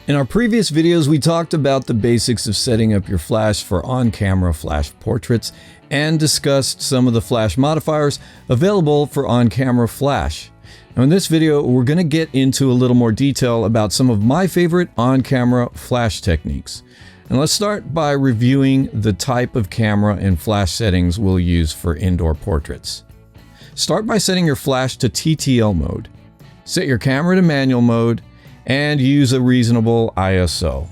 In our previous videos, we talked about the basics of setting up your flash for on-camera flash portraits and discussed some of the flash modifiers available for on-camera flash. Now in this video, we're going to get into a little more detail about some of my favorite on-camera flash techniques. And let's start by reviewing the type of camera and flash settings we'll use for indoor portraits. Start by setting your flash to TTL mode. Set your camera to manual mode and use a reasonable ISO.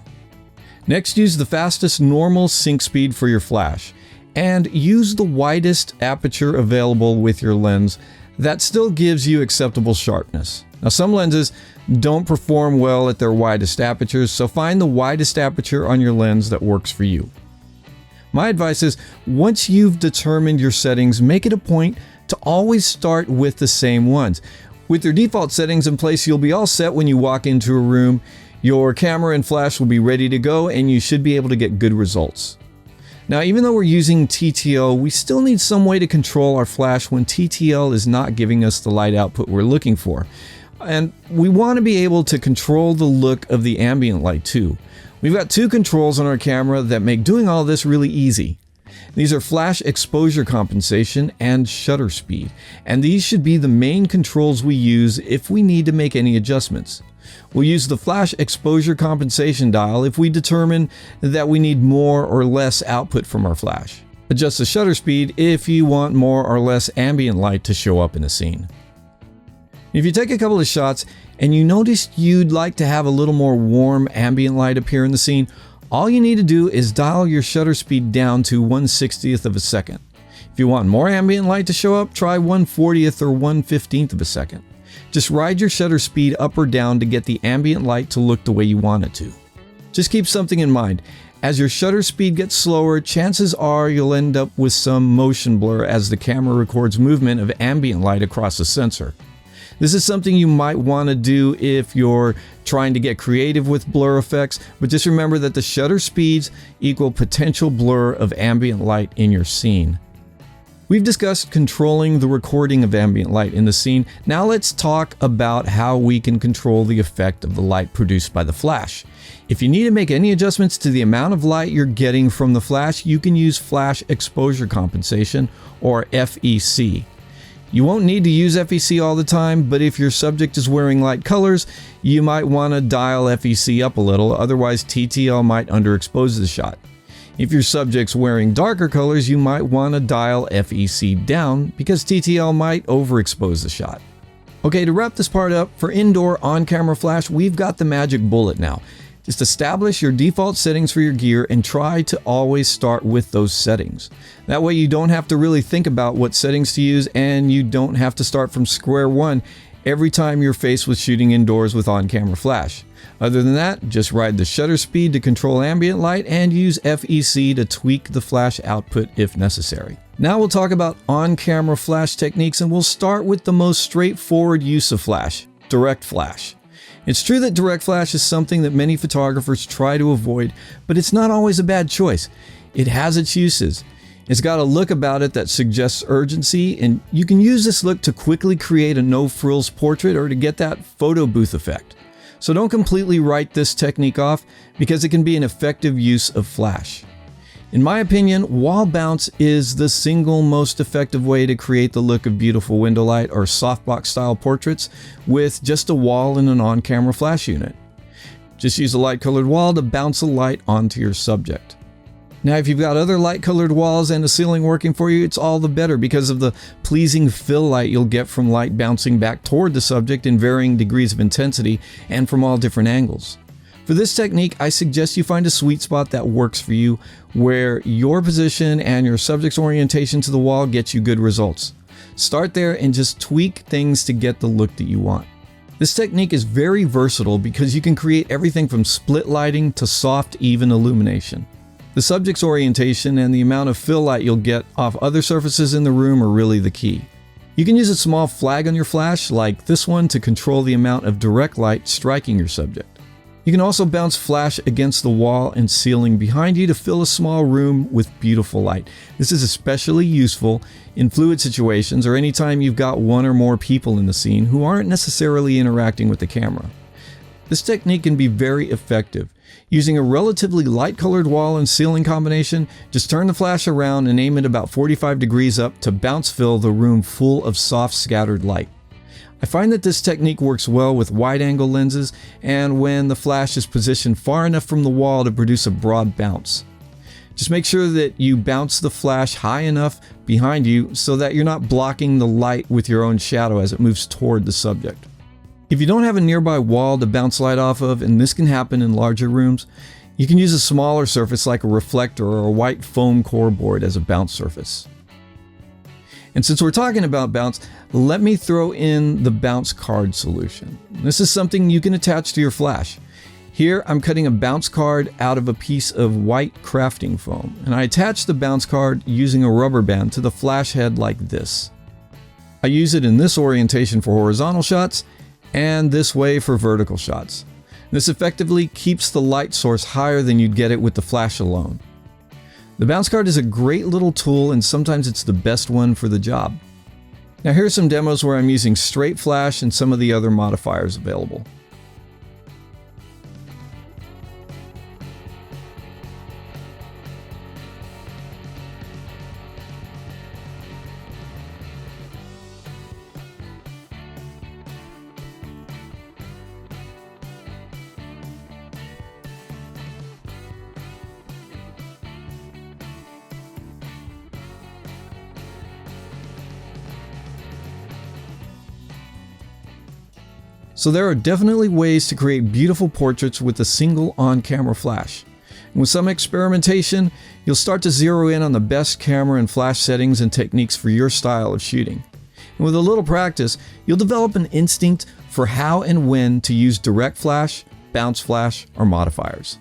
Next, use the fastest normal sync speed for your flash and use the widest aperture available with your lens that still gives you acceptable sharpness. Now, some lenses don't perform well at their widest apertures, so find the widest aperture on your lens that works for you. My advice is, once you've determined your settings, make it a point to always start with the same ones. With your default settings in place, you'll be all set when you walk into a room. Your camera and flash will be ready to go, and you should be able to get good results. Now, even though we're using TTL, we still need some way to control our flash when TTL is not giving us the light output we're looking for. And we want to be able to control the look of the ambient light too. We've got two controls on our camera that make doing all this really easy. These are flash exposure compensation and shutter speed, and these should be the main controls we use if we need to make any adjustments. We'll use the flash exposure compensation dial if we determine that we need more or less output from our flash. Adjust the shutter speed if you want more or less ambient light to show up in the scene. If you take a couple of shots and you notice you'd like to have a little more warm ambient light appear in the scene, all you need to do is dial your shutter speed down to 1/60th of a second. If you want more ambient light to show up, try 1/40th or 1/15th of a second. Just ride your shutter speed up or down to get the ambient light to look the way you want it to. Just keep something in mind. As your shutter speed gets slower, chances are you'll end up with some motion blur as the camera records movement of ambient light across the sensor. This is something you might want to do if you're trying to get creative with blur effects, but just remember that the shutter speeds equal potential blur of ambient light in your scene. We've discussed controlling the recording of ambient light in the scene. Now let's talk about how we can control the effect of the light produced by the flash. If you need to make any adjustments to the amount of light you're getting from the flash, you can use flash exposure compensation, or FEC. You won't need to use FEC all the time, but if your subject is wearing light colors, you might want to dial FEC up a little, otherwise TTL might underexpose the shot. If your subject's wearing darker colors, you might want to dial FEC down because TTL might overexpose the shot. Okay, to wrap this part up, for indoor on-camera flash, we've got the magic bullet now. Just establish your default settings for your gear and try to always start with those settings. That way you don't have to really think about what settings to use, and you don't have to start from square one every time you're faced with shooting indoors with on-camera flash. Other than that, just ride the shutter speed to control ambient light and use FEC to tweak the flash output if necessary. Now we'll talk about on-camera flash techniques, and we'll start with the most straightforward use of flash, direct flash. It's true that direct flash is something that many photographers try to avoid, but it's not always a bad choice. It has its uses. It's got a look about it that suggests urgency, and you can use this look to quickly create a no-frills portrait or to get that photo booth effect. So don't completely write this technique off because it can be an effective use of flash. In my opinion, wall bounce is the single most effective way to create the look of beautiful window light or softbox style portraits with just a wall and an on-camera flash unit. Just use a light colored wall to bounce a light onto your subject. Now, if you've got other light colored walls and a ceiling working for you, it's all the better because of the pleasing fill light you'll get from light bouncing back toward the subject in varying degrees of intensity and from all different angles. For this technique, I suggest you find a sweet spot that works for you, where your position and your subject's orientation to the wall gets you good results. Start there and just tweak things to get the look that you want. This technique is very versatile because you can create everything from split lighting to soft, even illumination. The subject's orientation and the amount of fill light you'll get off other surfaces in the room are really the key. You can use a small flag on your flash, like this one, to control the amount of direct light striking your subject. You can also bounce flash against the wall and ceiling behind you to fill a small room with beautiful light. This is especially useful in fluid situations or anytime you've got one or more people in the scene who aren't necessarily interacting with the camera. This technique can be very effective. Using a relatively light colored wall and ceiling combination, just turn the flash around and aim it about 45 degrees up to bounce fill the room full of soft scattered light. I find that this technique works well with wide-angle lenses and when the flash is positioned far enough from the wall to produce a broad bounce. Just make sure that you bounce the flash high enough behind you so that you're not blocking the light with your own shadow as it moves toward the subject. If you don't have a nearby wall to bounce light off of, and this can happen in larger rooms, you can use a smaller surface like a reflector or a white foam core board as a bounce surface. And since we're talking about bounce, let me throw in the bounce card solution. This is something you can attach to your flash. Here I'm cutting a bounce card out of a piece of white crafting foam, and I attach the bounce card using a rubber band to the flash head like this. I use it in this orientation for horizontal shots, and this way for vertical shots. This effectively keeps the light source higher than you'd get it with the flash alone. The bounce card is a great little tool and sometimes it's the best one for the job. Now here are some demos where I'm using straight flash and some of the other modifiers available. So there are definitely ways to create beautiful portraits with a single on-camera flash. And with some experimentation, you'll start to zero in on the best camera and flash settings and techniques for your style of shooting. And with a little practice, you'll develop an instinct for how and when to use direct flash, bounce flash, or modifiers.